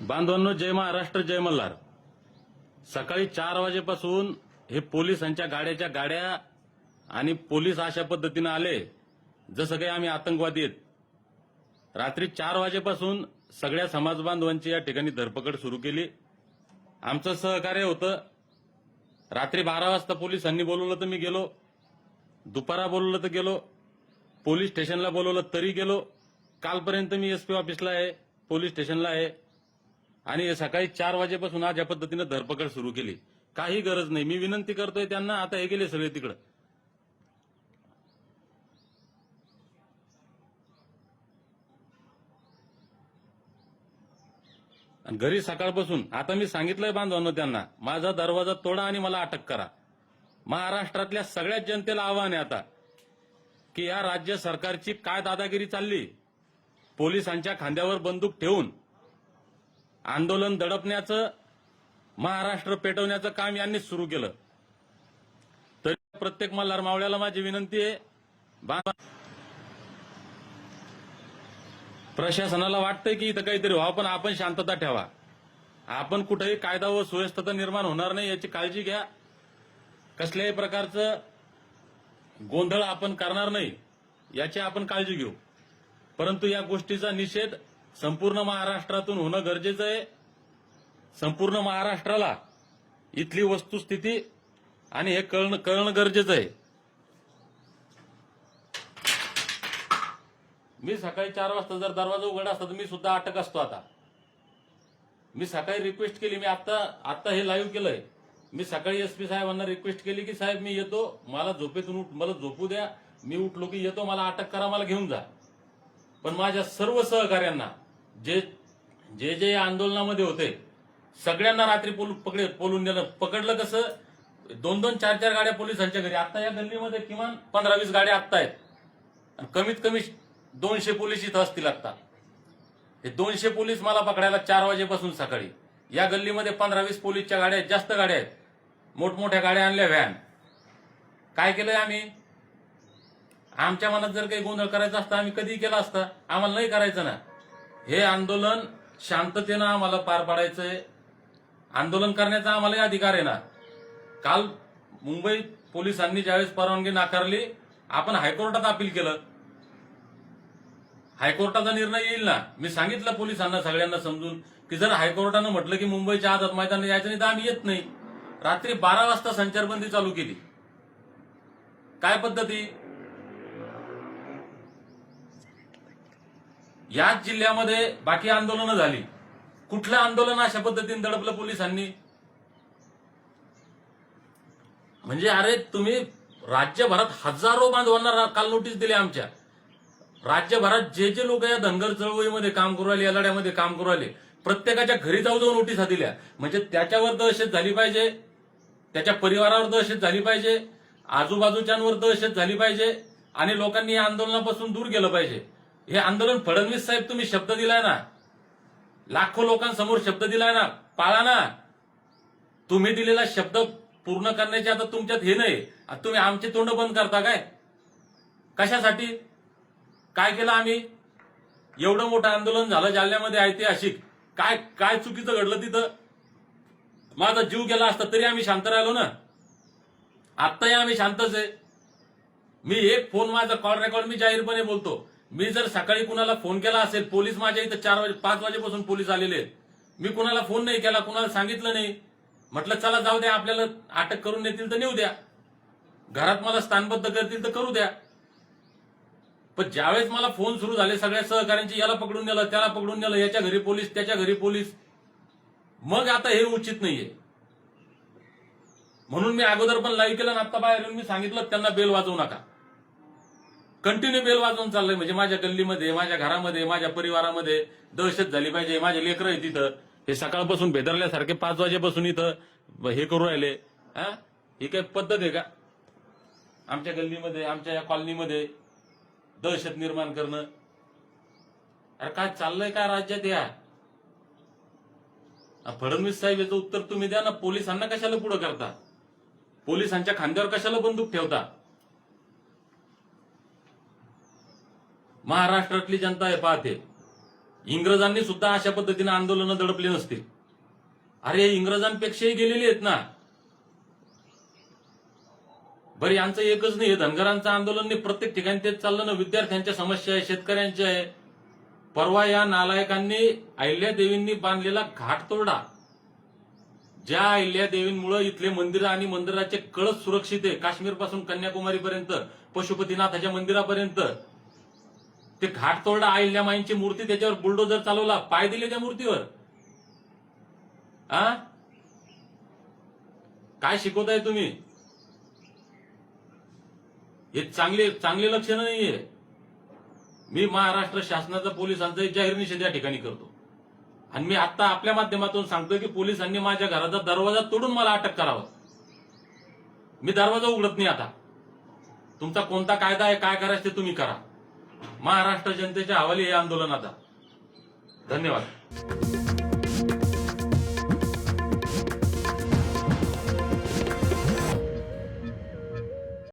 बांधवांनो, जय महाराष्ट्र, जय मल्हार. सकाळी 4 वाजेपासून हे पोलिसांच्या गाड्या आणि पोलीस अशा पद्धतीने आले जसं काही आम्ही आतंकवादी आहेत. रात्री 4 वाजेपासून सगळ्या समाज बांधवांची या ठिकाणी धरपकड सुरू केली. आमचं सहकार्य होतं. रात्री 12 वाजता पोलिसांनी बोलवलं तर मी गेलो, दुपारा बोलवलं तर गेलो, पोलीस स्टेशनला बोलवलं तरी गेलो. कालपर्यंत मी एसपी ऑफिसला आहे, पोलीस स्टेशनला आहे आणि सकाळी 4 वाजेपासून आज या पद्धतीने धरपकड सुरू केली. काही गरज नाही. मी विनंती करतोय त्यांना, आता हे गेले सगळे तिकडे. आणि घरी सकाळपासून आता मी सांगितलंय बांधवांनो त्यांना, माझा दरवाजा तोडा आणि मला अटक करा. महाराष्ट्रातल्या सगळ्या जनतेला आव्हान आहे आता की या राज्य सरकारची काय दादागिरी चालली. पोलिसांच्या खांद्यावर बंदूक ठेवून आंदोलन दडपण्याचं, महाराष्ट्र पेटवण्याचं काम यांनी सुरू केलं. तरी प्रत्येक मल्हार मावळ्याला माझी विनंती आहे, प्रशासनाला वाटतंय की इथं काहीतरी व्हावं, पण आपण शांतता ठेवा. आपण कुठेही कायदा व सुव्यवस्था निर्माण होणार नाही याची काळजी घ्या. कसल्याही प्रकारचं गोंधळ आपण करणार नाही याची आपण काळजी घेऊ. परंतु या गोष्टीचा निषेध संपूर्ण महाराष्ट्रातून होणं गरजेचं आहे. संपूर्ण महाराष्ट्राला इथली वस्तुस्थिती आणि हे कळणं गरजेचं आहे. मी सकाळी 4 वाजता जर दरवाजा उघडा असता तर मी सुद्धा अटक असतो. आता मी सकाळी रिक्वेस्ट केली, मी आता हे लाईव्ह केलंय. मी सकाळी एसपी साहेबांना रिक्वेस्ट केली की साहेब मी येतो, मला झोपेतून मला झोपू द्या, मी उठलो की येतो, मला अटक करा, मला घेऊन जा. पण माझ्या सर्व सहकार्यांना जे जे जे आंदोलनामध्ये होते सगळ्यांना रात्री पोलून नेलं. पकडलं कसं? 2-2, 4-4 गाड्या पोलिसांच्या घरी. आता या गल्लीमध्ये किमान 15-20 गाड्या आत्ता आहेत आणि कमीत कमी 200 पोलीस इथं असतील. आता हे 200 पोलीस मला पकडायला 4 वाजेपासून सकाळी या गल्लीमध्ये 15-20 पोलीसच्या गाड्या आहेत, जास्त गाड्या आहेत, मोठमोठ्या गाड्या आणल्या, व्हॅन. काय केलंय आम्ही? आमच्या मनात जर काही गोंधळ करायचा असता आम्ही कधी केला असता. आम्हाला नाही करायचं ना. हे आंदोलन शांततेनं आम्हाला पार पाडायचंय. आंदोलन करण्याचा आम्हालाही अधिकार आहे ना. काल मुंबई पोलिसांनी ज्यावेळेस परवानगी नाकारली, आपण हायकोर्टात अपील केलं. हायकोर्टाचा निर्णय येईल ना. मी सांगितलं पोलिसांना सगळ्यांना समजून की जर हायकोर्टानं म्हटलं की मुंबईच्या आझाद मैदानाला यायचं नाही तर आम्ही येत नाही. रात्री 12 वाजता संचारबंदी चालू केली. काय पद्धती? याच जिल्ह्यामध्ये बाकी आंदोलनं झाली. कुठलं आंदोलन अशा पद्धतीने दडपलं पोलिसांनी? म्हणजे अरे तुम्ही राज्यभरात हजारो बांधवांना काल नोटीस दिली. आमच्या राज्यभरात जे जे लोक या धनगर चळवळीमध्ये काम करू राहिले, या लढ्यामध्ये काम करू राहिले, प्रत्येकाच्या घरी जाऊन नोटिसा दिल्या. म्हणजे त्याच्यावर दहशत झाली पाहिजे, त्याच्या परिवारावर दहशत झाली पाहिजे, आजूबाजूच्यांवर दहशत झाली पाहिजे आणि लोकांनी या आंदोलनापासून दूर गेलं पाहिजे. हे आंदोलन फडणवीस साहेब तुम्ही शब्द दिलाय ना, लाखो लोकांसमोर शब्द दिलाय ना, पाळा ना. तुम्ही दिलेला शब्द पूर्ण करण्याचे आता तुमच्यात हे नाही. तुम्ही आमचे तोंड बंद करता काय? कशासाठी? काय केलं आम्ही? एवढं मोठं आंदोलन झालं जालन्यामध्ये ऐतिहासिक. काय काय चुकीचं घडलं तिथं? माझा जीव गेला असता तरी आम्ही शांत राहिलो ना. आत्ताही आम्ही शांतच आहे. मी एक फोन, माझा कॉल रेकॉर्ड मी जाहीरपणे बोलतो. मी जर सकाळी कुणाला फोन केला असेल, पोलीस माझ्या इथं 5 वाजेपासून पोलीस आलेले आहेत, मी कुणाला फोन नाही केला, कुणाला सांगितलं नाही. म्हटलं चला जाऊ द्या, आपल्याला अटक करून नेतील तर नेऊ द्या, घरात मला स्थानबद्ध करतील तर करू द्या. पण ज्यावेळेस मला फोन सुरू झाले सगळ्या सहकाऱ्यांची, याला पकडून नेलं, त्याला पकडून नेलं, याच्या घरी पोलीस, त्याच्या घरी पोलीस, मग आता हे उचित नाहीये. म्हणून मी अगोदर पण लाईव्ह केलं आणि आता बाहेर येऊन मी सांगितलं त्यांना बेल वाजवू नका. कंटिन्यू बेल वाजवून चाललंय. म्हणजे माझ्या गल्लीमध्ये, माझ्या घरामध्ये, माझ्या परिवारामध्ये दहशत झाली पाहिजे. माझे लेकरं आहेत तिथं, हे सकाळपासून भेदरल्यासारखे 5 वाजेपासून इथं हे करू राहिले. ही काही पद्धत आहे का? आमच्या गल्लीमध्ये, आमच्या या कॉलनीमध्ये दहशत निर्माण करणं. अरे काय चाललंय काय राज्यात? या फडणवीस साहेब याचं उत्तर तुम्ही द्या ना. पोलिसांना कशाला पुढे करता? पोलिसांच्या खांद्यावर कशाला बंदूक ठेवता? महाराष्ट्रातली जनता हे पाहते. इंग्रजांनी सुद्धा अशा पद्धतीने आंदोलनं दडपली नसतील. अरे इंग्रजांपेक्षाही गेलेली आहेत ना. बरं यांचं एकच नाही, धनगरांचं आंदोलन नाही, प्रत्येक ठिकाणी तेच चाललं ना. विद्यार्थ्यांच्या समस्या आहे, शेतकऱ्यांच्या आहे. परवा या नालायकांनी अहिल्यादेवींनी बांधलेला घाट तोडा. ज्या अहिल्यादेवींमुळे इथले मंदिर आणि मंदिराचे कळस सुरक्षित आहे, काश्मीर पासून कन्याकुमारी पर्यंत, पशुपतीनाथाच्या मंदिरापर्यंत. ते घाट तोडला, अहिल्यामाईंची मूर्ती त्याच्यावर बुलडोजर चालवला, पाय दिले त्या मूर्तीवर. हा काय शिकवताय तुम्ही? हे चांगले लक्षणं नाहीये. मी महाराष्ट्र शासनाचा पोलिसांचा जाहीर निषेध या ठिकाणी करतो. आणि मी आता आपल्या माध्यमातून सांगतोय की पोलिसांनी माझ्या घराचा दरवाजा तोडून मला अटक करावं. मी दरवाजा उघडत नाही आता. तुमचा कोणता कायदा आहे, काय करायचं ते तुम्ही करा. महाराष्ट्र जनतेच्या हवाली हे आंदोलन आता. धन्यवाद.